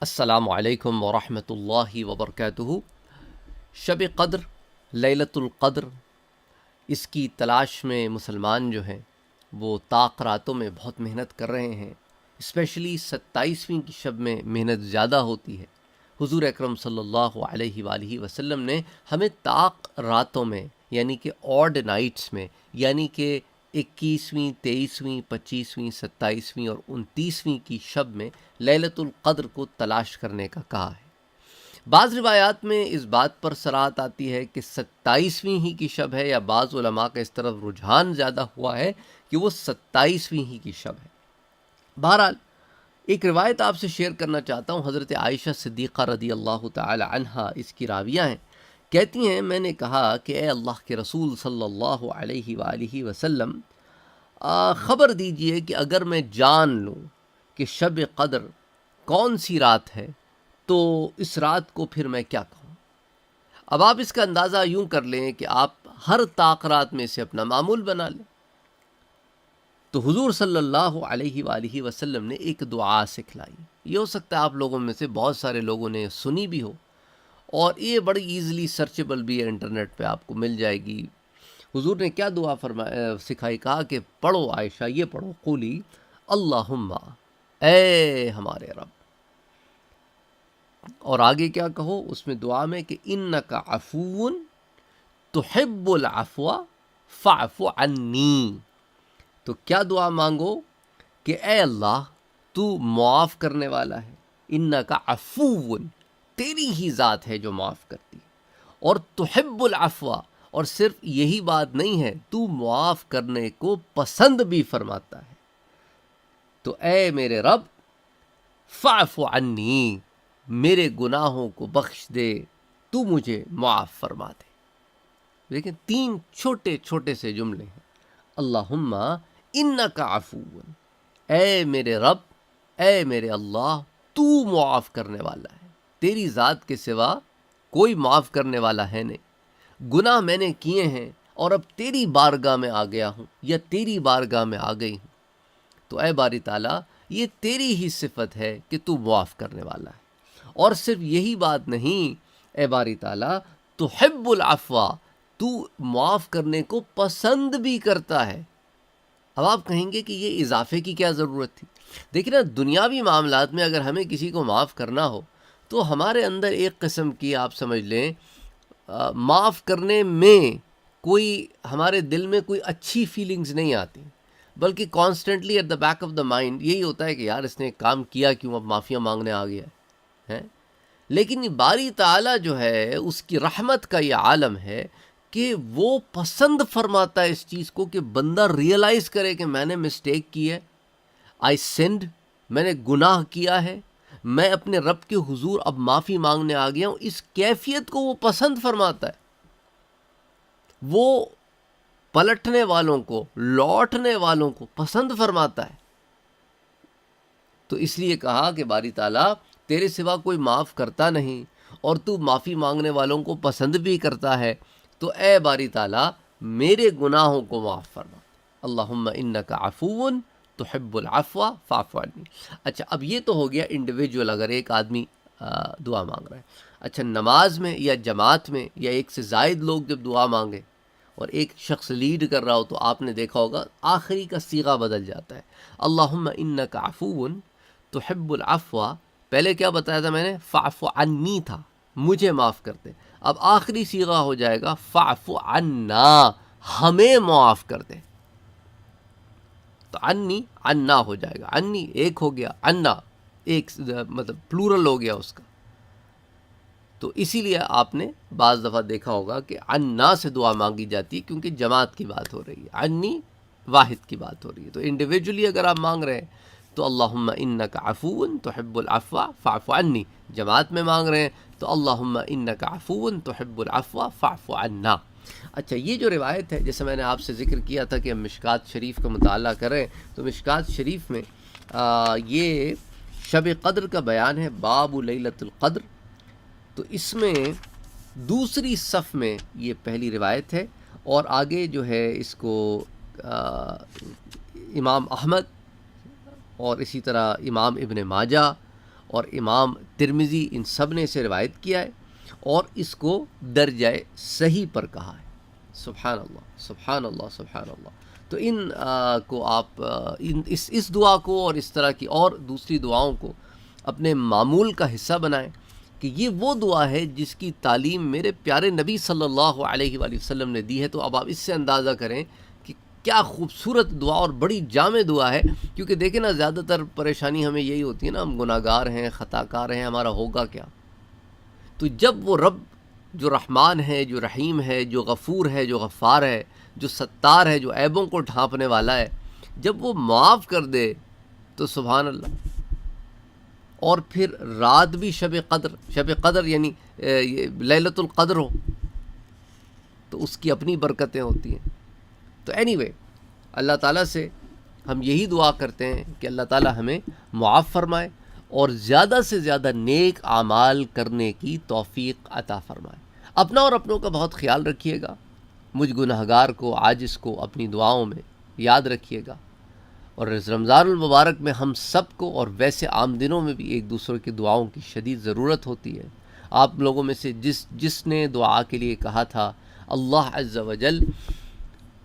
السلام علیکم ورحمۃ اللہ وبرکاتہ۔ شب قدر، لیلۃ القدر، اس کی تلاش میں مسلمان جو ہیں وہ طاق راتوں میں بہت محنت کر رہے ہیں۔ اسپیشلی 27ویں کی شب میں محنت زیادہ ہوتی ہے۔ حضور اکرم صلی اللہ علیہ وآلہ وسلم نے ہمیں طاق راتوں میں، یعنی کہ آڈ نائٹس میں، یعنی کہ 21ویں، 23ویں، 25ویں، 27ویں اور 29ویں کی شب میں لیلۃ القدر کو تلاش کرنے کا کہا ہے۔ بعض روایات میں اس بات پر صراحت آتی ہے کہ 27ویں ہی کی شب ہے، یا بعض علماء کا اس طرف رجحان زیادہ ہوا ہے کہ وہ 27ویں ہی کی شب ہے۔ بہرحال ایک روایت آپ سے شیئر کرنا چاہتا ہوں۔ حضرت عائشہ صدیقہ رضی اللہ تعالی عنہا اس کی راویہ ہیں۔ کہتی ہیں، میں نے کہا کہ اے اللہ کے رسول صلی اللہ علیہ وآلہ وسلم، خبر دیجئے کہ اگر میں جان لوں کہ شب قدر کون سی رات ہے تو اس رات کو پھر میں کیا کہوں۔ اب آپ اس کا اندازہ یوں کر لیں کہ آپ ہر طاق رات میں سے اپنا معمول بنا لیں۔ تو حضور صلی اللہ علیہ وآلہ وسلم نے ایک دعا سکھلائی۔ یہ ہو سکتا ہے آپ لوگوں میں سے بہت سارے لوگوں نے سنی بھی ہو، اور یہ بڑی ایزلی سرچیبل بھی ہے، انٹرنیٹ پہ آپ کو مل جائے گی۔ حضور نے کیا دعا سکھائی؟ کہا کہ پڑھو عائشہ، یہ پڑھو، قولی اللہم، اے ہمارے رب۔ اور آگے کیا کہو اس میں دعا میں کہ انک عفو تحب العفو فاعف عنی۔ تو کیا دعا مانگو کہ اے اللہ تو معاف کرنے والا ہے، انک عفو، تیری ہی ذات ہے جو معاف کرتی ہے، اور تحب العفو، اور صرف یہی بات نہیں ہے، تو معاف کرنے کو پسند بھی فرماتا ہے۔ تو اے میرے رب، فاعف عنی، میرے گناہوں کو بخش دے، تو مجھے معاف فرما دے۔ لیکن 3 چھوٹے چھوٹے سے جملے ہیں۔ اللہم انک عفو، اے میرے رب، اے میرے اللہ، تو معاف کرنے والا ہے، تیری ذات کے سوا کوئی معاف کرنے والا ہے نہیں۔ گناہ میں نے کیے ہیں اور اب تیری بارگاہ میں آ گیا ہوں، یا تیری بارگاہ میں آ گئی ہوں، تو اے باری تعالیٰ یہ تیری ہی صفت ہے کہ تو معاف کرنے والا ہے۔ اور صرف یہی بات نہیں، اے باری تعالیٰ تحب العفو، تو معاف کرنے کو پسند بھی کرتا ہے۔ اب آپ کہیں گے کہ یہ اضافے کی کیا ضرورت تھی؟ دیکھیں نا، دنیاوی معاملات میں اگر ہمیں کسی کو معاف کرنا ہو تو ہمارے اندر ایک قسم کی، آپ سمجھ لیں، معاف کرنے میں کوئی، ہمارے دل میں کوئی اچھی فیلنگز نہیں آتی، بلکہ constantly at the back of the mind یہی ہوتا ہے کہ یار اس نے ایک کام کیا کیوں، اب معافیاں مانگنے آ گیا ہے۔ لیکن باری تعالیٰ جو ہے، اس کی رحمت کا یہ عالم ہے کہ وہ پسند فرماتا ہے اس چیز کو کہ بندہ ریئلائز کرے کہ میں نے مسٹیک کی ہے، آئی سینڈ، میں نے گناہ کیا ہے، میں اپنے رب کے حضور اب معافی مانگنے آ گیا ہوں۔ اس کیفیت کو وہ پسند فرماتا ہے۔ وہ پلٹنے والوں کو، لوٹنے والوں کو پسند فرماتا ہے۔ تو اس لیے کہا کہ باری تعالیٰ تیرے سوا کوئی معاف کرتا نہیں، اور تو معافی مانگنے والوں کو پسند بھی کرتا ہے، تو اے باری تعالیٰ میرے گناہوں کو معاف فرما۔ اللہم انک عفو تحب العفو فاعف عنی۔ اچھا، اب یہ تو ہو گیا انڈیویجول، اگر ایک آدمی دعا مانگ رہا ہے۔ اچھا، نماز میں یا جماعت میں یا ایک سے زائد لوگ جب دعا مانگے اور ایک شخص لیڈ کر رہا ہو، تو آپ نے دیکھا ہوگا آخری کا صیغہ بدل جاتا ہے۔ اللہم انک عفو تحب العفو، پہلے کیا بتایا تھا میں نے؟ فاعف عنی تھا، مجھے معاف کر دے۔ اب آخری صیغہ ہو جائے گا فاعف عنا، ہمیں معاف کر دے۔ تو عنی عنا ہو جائے گا، عنی ایک ہو گیا، عنا ایک، مطلب پلورل ہو گیا اس کا۔ تو اسی لیے آپ نے بعض دفعہ دیکھا ہوگا کہ عنا سے دعا مانگی جاتی ہے، کیونکہ جماعت کی بات ہو رہی ہے، عنی واحد کی بات ہو رہی ہے۔ تو انڈیویجولی اگر آپ مانگ رہے ہیں تو اللہم انک عفو تحب العفو فاعف عنی، جماعت میں مانگ رہے ہیں تو اللہم انک عفو تحب العفو فاعف عنا۔ اچھا، یہ جو روایت ہے، جیسے میں نے آپ سے ذکر کیا تھا کہ ہم مشکات شریف کا مطالعہ کریں، تو مشکات شریف میں یہ شب قدر کا بیان ہے، باب لیلۃ القدر۔ تو اس میں دوسری صف میں یہ پہلی روایت ہے، اور آگے جو ہے اس کو امام احمد اور اسی طرح امام ابن ماجہ اور امام ترمذی ان سب نے اسے روایت کیا ہے اور اس کو درجہ صحیح پر کہا ہے۔ سبحان اللہ سبحان اللہ سبحان اللہ۔ تو ان کو آپ اس دعا کو اور اس طرح کی اور دوسری دعاؤں کو اپنے معمول کا حصہ بنائیں کہ یہ وہ دعا ہے جس کی تعلیم میرے پیارے نبی صلی اللہ علیہ وآلہ وسلم نے دی ہے۔ تو اب آپ اس سے اندازہ کریں کہ کیا خوبصورت دعا اور بڑی جامع دعا ہے، کیونکہ دیکھیں نا زیادہ تر پریشانی ہمیں یہی ہوتی ہے نا، ہم گناہ گار ہیں، خطا کار ہیں، ہمارا ہوگا کیا؟ تو جب وہ رب جو رحمان ہے، جو رحیم ہے، جو غفور ہے، جو غفار ہے، جو ستار ہے، جو عیبوں کو ڈھانپنے والا ہے، جب وہ معاف کر دے تو سبحان اللہ۔ اور پھر رات بھی شب قدر یعنی لیلۃ القدر ہو تو اس کی اپنی برکتیں ہوتی ہیں۔ تو anyway اللہ تعالیٰ سے ہم یہی دعا کرتے ہیں کہ اللہ تعالیٰ ہمیں معاف فرمائے اور زیادہ سے زیادہ نیک اعمال کرنے کی توفیق عطا فرمائے۔ اپنا اور اپنوں کا بہت خیال رکھیے گا، مجھ گنہگار کو، عاجز کو اپنی دعاؤں میں یاد رکھیے گا، اور اس رمضان المبارک میں ہم سب کو اور ویسے عام دنوں میں بھی ایک دوسرے کی دعاؤں کی شدید ضرورت ہوتی ہے۔ آپ لوگوں میں سے جس نے دعا کے لیے کہا تھا، اللہ عز و جل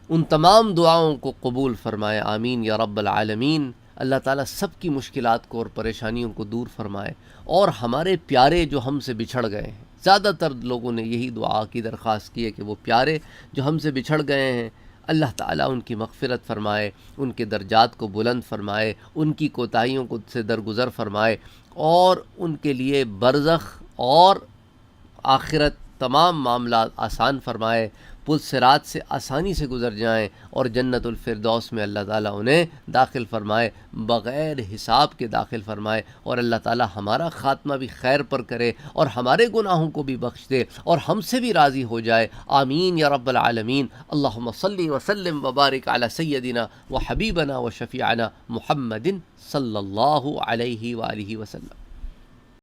ان تمام دعاؤں کو قبول فرمائے، آمین یا رب العالمین۔ اللہ تعالیٰ سب کی مشکلات کو اور پریشانیوں کو دور فرمائے، اور ہمارے پیارے جو ہم سے بچھڑ گئے ہیں، زیادہ تر لوگوں نے یہی دعا کی درخواست کی ہے کہ وہ پیارے جو ہم سے بچھڑ گئے ہیں، اللہ تعالیٰ ان کی مغفرت فرمائے، ان کے درجات کو بلند فرمائے، ان کی کوتاہیوں کو سے درگزر فرمائے، اور ان کے لیے برزخ اور آخرت تمام معاملات آسان فرمائے، پل صراط سے آسانی سے گزر جائیں، اور جنت الفردوس میں اللہ تعالیٰ انہیں داخل فرمائے، بغیر حساب کے داخل فرمائے، اور اللہ تعالیٰ ہمارا خاتمہ بھی خیر پر کرے اور ہمارے گناہوں کو بھی بخش دے اور ہم سے بھی راضی ہو جائے، آمین یا رب العالمین۔ اللہم صلی وسلم وبارک علی سیدنا و حبیبنا و شفیعنا محمد صلی اللہ علیہ وآلہ وسلم۔